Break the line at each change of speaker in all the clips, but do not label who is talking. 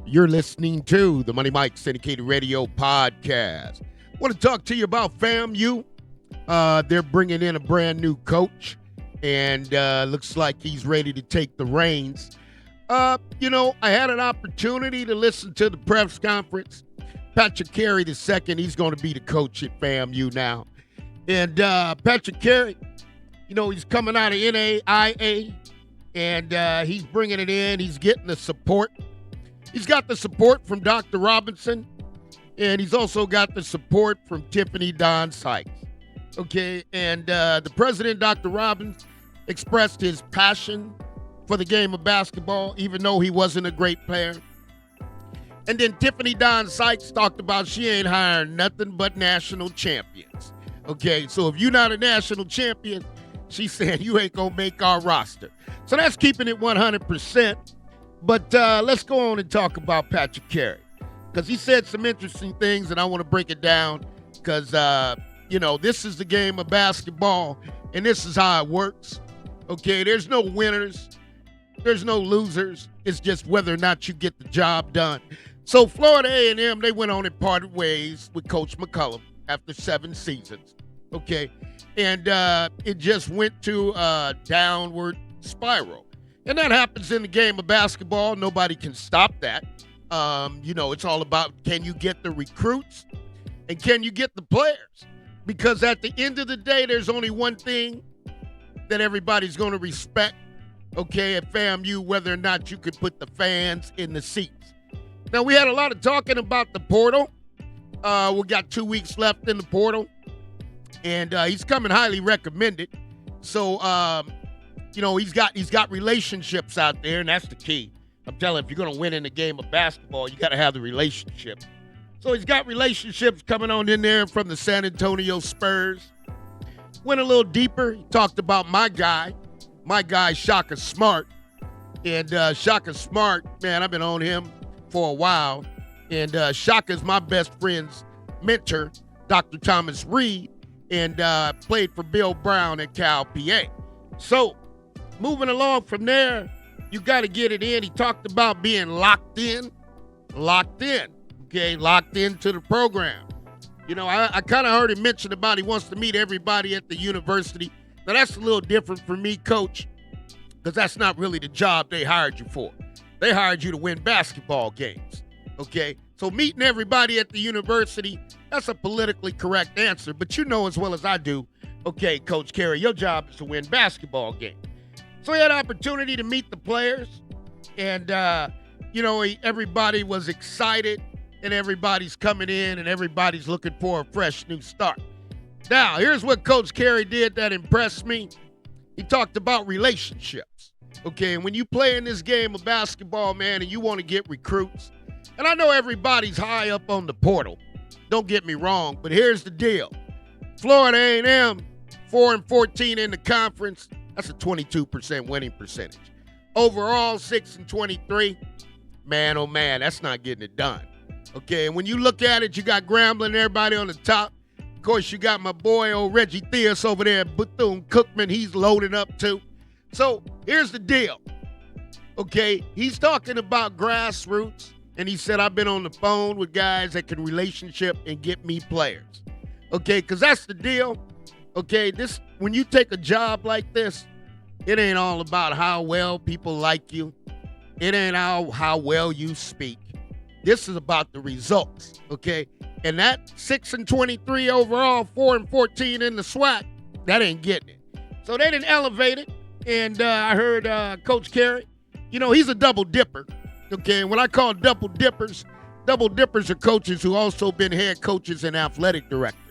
You're listening to the Money Mike Syndicated Radio Podcast. I want to talk to you about FAMU. They're bringing in a brand new coach, and looks like he's ready to take the reins. I had an opportunity to listen to the press conference. Patrick Crarey II, he's going to be the coach at FAMU now. And Patrick Crarey, he's coming out of NAIA, and he's bringing it in. He's getting the support. He's got the support from Dr. Robinson, and he's also got the support from Tiffany Don Sykes. Okay, and the president, Dr. Robbins, expressed his passion for the game of basketball, even though he wasn't a great player. And then Tiffany Don Sykes talked about she ain't hiring nothing but national champions. Okay, so if you're not a national champion, she said you ain't going to make our roster. So that's keeping it 100%. But let's go on and talk about Patrick Crarey, because he said some interesting things, and I want to break it down because, this is the game of basketball, and this is how it works. Okay, there's no winners. There's no losers. It's just whether or not you get the job done. So Florida A&M, they went on and parted ways with Coach McCullum after 7 seasons. Okay, and it just went to a downward spiral. And that happens in the game of basketball. Nobody can stop that. It's all about, can you get the recruits and can you get the players? Because at the end of the day, there's only one thing that everybody's going to respect, okay, at FAMU, whether or not you could put the fans in the seats. Now, we had a lot of talking about the portal. We got 2 weeks left in the portal, and he's coming highly recommended. So, he's got relationships out there, and that's the key. I'm telling you, if you're going to win in the game of basketball, you got to have the relationship. So he's got relationships coming on in there from the San Antonio Spurs. Went a little deeper. He talked about my guy Shaka Smart. And Shaka Smart, man, I've been on him for a while. And Shaka's my best friend's mentor, Dr. Thomas Reed, and played for Bill Brown at Cal PA. So, moving along from there, you got to get it in. He talked about being locked in, okay, locked into the program. I kind of heard him mention about he wants to meet everybody at the university. Now, that's a little different for me, Coach, because that's not really the job they hired you for. They hired you to win basketball games, okay? So meeting everybody at the university, that's a politically correct answer, but you know as well as I do, okay, Coach Crarey, your job is to win basketball games. So he had an opportunity to meet the players, and, everybody was excited, and everybody's coming in, and everybody's looking for a fresh new start. Now, here's what Coach Crarey did that impressed me. He talked about relationships, okay? And when you play in this game of basketball, man, and you want to get recruits, and I know everybody's high up on the portal, don't get me wrong, but here's the deal. Florida A&M, 4-14 in the conference. That's a 22% winning percentage. Overall, 6-23. Man, oh man, that's not getting it done. Okay, and when you look at it, you got Grambling and everybody on the top. Of course, you got my boy, old Reggie Theus over there at Bethune-Cookman. He's loaded up too. So here's the deal. Okay, he's talking about grassroots, and he said, I've been on the phone with guys that can relationship and get me players. Okay, because that's the deal. Okay, when you take a job like this, it ain't all about how well people like you. It ain't how well you speak. This is about the results, okay? And that 6-23 overall, 4-14 in the SWAC, that ain't getting it. So they didn't elevate it, and I heard Coach Crarey, he's a double dipper, okay? And when I call double dippers are coaches who also been head coaches and athletic directors.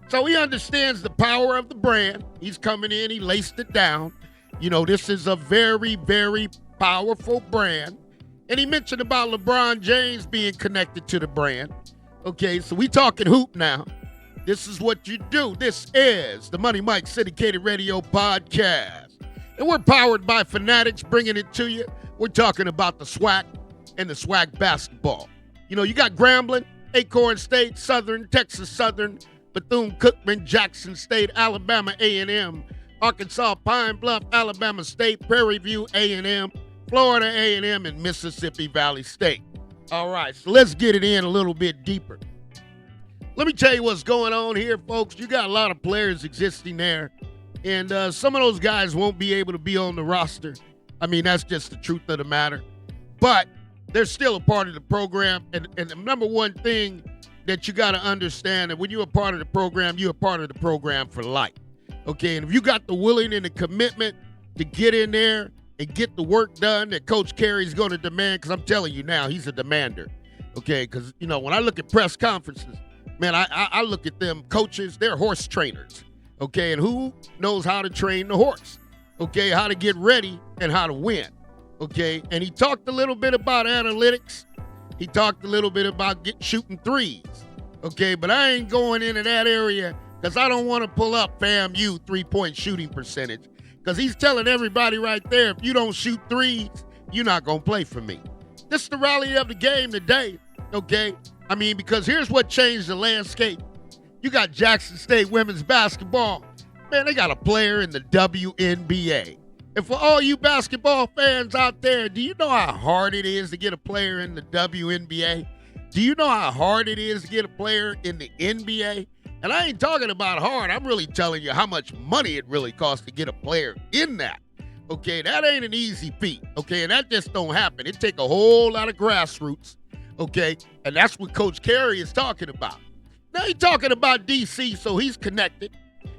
So he understands the power of the brand. He's coming in, he laced it down. This is a very, very powerful brand. And he mentioned about LeBron James being connected to the brand. Okay, so we talking hoop now. This is what you do. This is the Money Mike Syndicated Radio Podcast. And we're powered by Fanatics, bringing it to you. We're talking about the SWAC and the SWAC basketball. You got Grambling, Acorn State, Southern, Texas Southern, Bethune-Cookman, Jackson State, Alabama A&M, Arkansas Pine Bluff, Alabama State, Prairie View A&M, Florida A&M and Mississippi Valley State. All right, so let's get it in a little bit deeper. Let me tell you what's going on here, folks. You got a lot of players existing there, and some of those guys won't be able to be on the roster. I mean, that's just the truth of the matter. But they're still a part of the program, and the number one thing that you got to understand that when you're a part of the program, you're a part of the program for life. Okay, and if you got the willing and the commitment to get in there and get the work done that Coach Crarey's going to demand, because I'm telling you now, he's a demander. Okay, because, you know, when I look at press conferences, man, I look at them coaches, they're horse trainers. Okay, and who knows how to train the horse? Okay, how to get ready and how to win. Okay, and he talked a little bit about analytics. He talked a little bit about shooting threes. Okay, but I ain't going into that area because I don't want to pull up FAMU three-point shooting percentage, because he's telling everybody right there, if you don't shoot threes, you're not going to play for me. This is the rally of the game today, okay? I mean, because here's what changed the landscape. You got Jackson State women's basketball. Man, they got a player in the WNBA. And for all you basketball fans out there, do you know how hard it is to get a player in the WNBA? Do you know how hard it is to get a player in the NBA? And I ain't talking about hard. I'm really telling you how much money it really costs to get a player in that. Okay, that ain't an easy feat. Okay, and that just don't happen. It take a whole lot of grassroots. Okay, and that's what Coach Crarey is talking about. Now he's talking about D.C., so he's connected.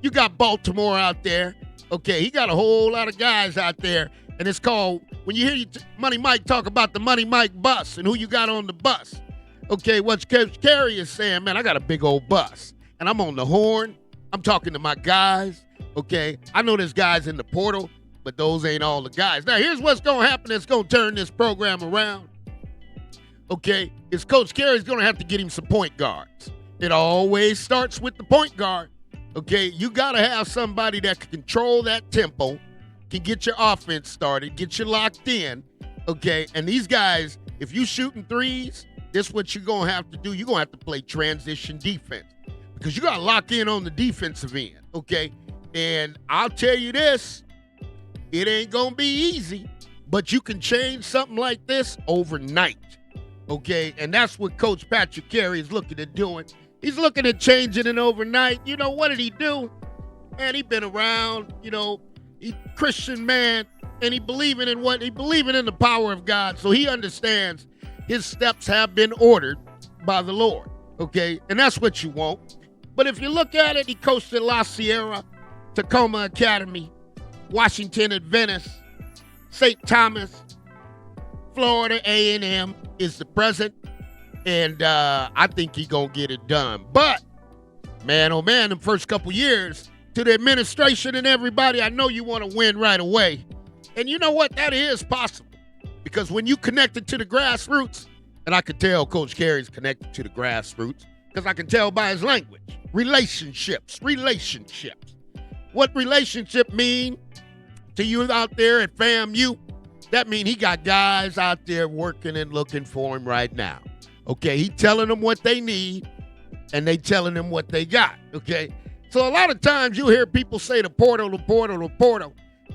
You got Baltimore out there. Okay, he got a whole lot of guys out there, and it's called, when you hear Money Mike talk about the Money Mike bus and who you got on the bus. Okay, what Coach Crarey is saying, man, I got a big old bus, and I'm on the horn. I'm talking to my guys. Okay, I know there's guys in the portal, but those ain't all the guys. Now, here's what's going to happen that's going to turn this program around. Okay, is Coach Crarey's going to have to get him some point guards. It always starts with the point guard. Okay, you got to have somebody that can control that tempo, can get your offense started, get you locked in. Okay, and these guys, if you shooting threes, this is what you're going to have to do. You're going to have to play transition defense because you got to lock in on the defensive end. Okay, and I'll tell you this, it ain't going to be easy, but you can change something like this overnight. Okay, and that's what Coach Patrick Crarey is looking at doing. He's looking at changing it overnight. You know, what did he do? Man, he been around, you know, he Christian man, and he believing in the power of God. So he understands his steps have been ordered by the Lord, okay? And that's what you want. But if you look at it, he coached at La Sierra, Takoma Academy, Washington Adventist, St. Thomas, Florida A&M is the present. And I think he's going to get it done. But, man, oh, man, the first couple years, to the administration and everybody, I know you want to win right away. And you know what? That is possible. Because when you connected to the grassroots, and I can tell Coach Crarey's connected to the grassroots, because I can tell by his language. Relationships. What relationship mean to you out there at FAMU? That mean he got guys out there working and looking for him right now. Okay, he telling them what they need, and they telling them what they got, okay? So a lot of times you hear people say the portal.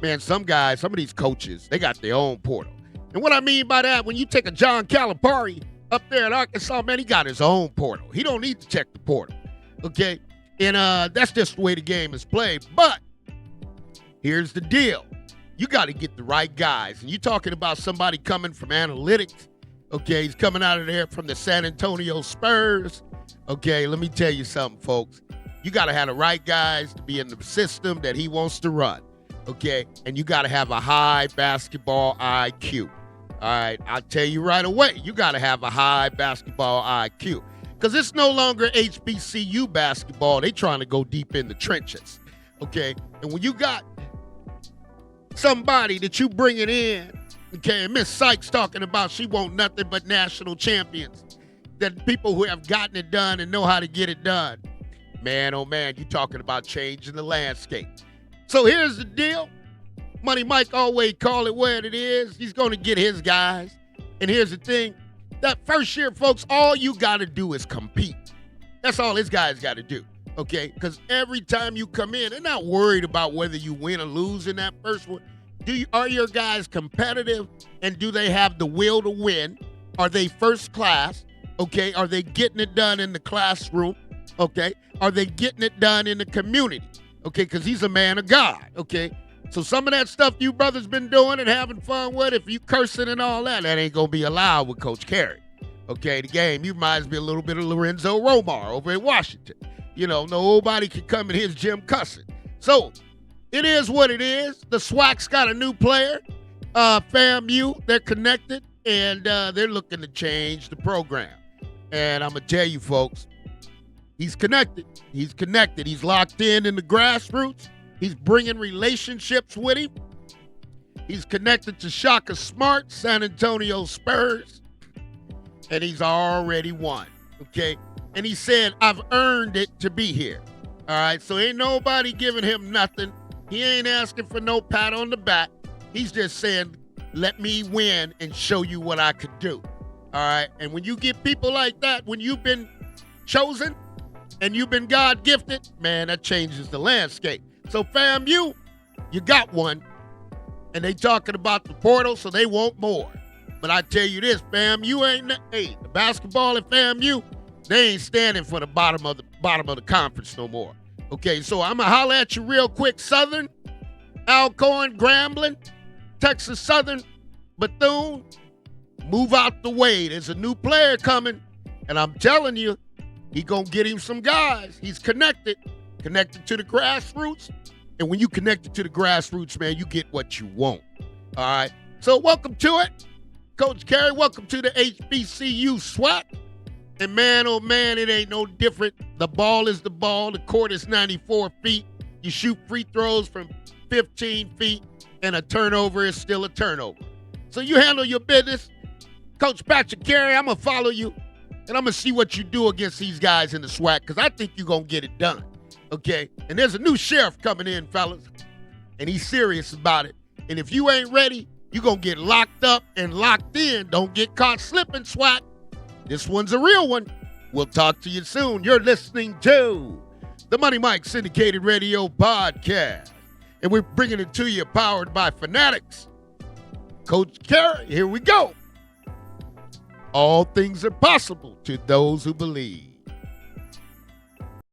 Man, some of these coaches, they got their own portal. And what I mean by that, when you take a John Calipari up there at Arkansas, man, he got his own portal. He don't need to check the portal, okay? And that's just the way the game is played. But here's the deal. You got to get the right guys. And you're talking about somebody coming from analytics. Okay, he's coming out of there from the San Antonio Spurs. Okay, let me tell you something, folks. You got to have the right guys to be in the system that he wants to run. Okay, and you got to have a high basketball IQ. All right, I'll tell you right away, you got to have a high basketball IQ. Because it's no longer HBCU basketball. They trying to go deep in the trenches. Okay, and when you got somebody that you bringing in, okay, and Miss Sykes talking about she want nothing but national champions, that people who have gotten it done and know how to get it done. Man, oh man, you talking about changing the landscape. So here's the deal. Money Mike always call it where it is. He's going to get his guys. And here's the thing. That first year, folks, all you got to do is compete. That's all his guys got to do, okay? Because every time you come in, they're not worried about whether you win or lose in that first one. Are your guys competitive, and do they have the will to win? Are they first class? Okay. Are they getting it done in the classroom? Okay. Are they getting it done in the community? Okay, because he's a man of God. Okay. So some of that stuff you brothers been doing and having fun with, if you cursing and all that, that ain't going to be allowed with Coach Crarey. Okay, the game, you reminds me a little bit of Lorenzo Romar over in Washington. You know, nobody can come in his gym cussing. So it is what it is. The SWAC's got a new player, FAMU. They're connected, and they're looking to change the program. And I'm going to tell you, folks, he's connected. He's connected. He's locked in the grassroots. He's bringing relationships with him. He's connected to Shaka Smart, San Antonio Spurs, and he's already won, okay? And he said, I've earned it to be here, all right? So ain't nobody giving him nothing. He ain't asking for no pat on the back. He's just saying, let me win and show you what I could do, all right? And when you get people like that, when you've been chosen and you've been God-gifted, man, that changes the landscape. So, FAMU, you got one, and they talking about the portal, so they want more. But I tell you this, FAMU ain't, the basketball at FAMU, they ain't standing for the bottom of the conference no more. Okay, so I'm going to holler at you real quick. Southern, Alcorn, Grambling, Texas Southern, Bethune, move out the way. There's a new player coming, and I'm telling you, he going to get him some guys. He's connected to the grassroots. And when you connected to the grassroots, man, you get what you want. All right. So welcome to it, Coach Crarey. Welcome to the HBCU SWAC. And man, oh man, it ain't no different. The ball is the ball. The court is 94 feet. You shoot free throws from 15 feet, and a turnover is still a turnover. So you handle your business. Coach Patrick Crarey, I'm going to follow you, and I'm going to see what you do against these guys in the SWAC, because I think you're going to get it done. Okay, and there's a new sheriff coming in, fellas, and he's serious about it. And if you ain't ready, you're going to get locked up and locked in. Don't get caught slipping, SWAC. This one's a real one. We'll talk to you soon. You're listening to the Money Mike Syndicated Radio Podcast, and we're bringing it to you powered by Fanatics. Coach Crarey, here we go. All things are possible to those who believe.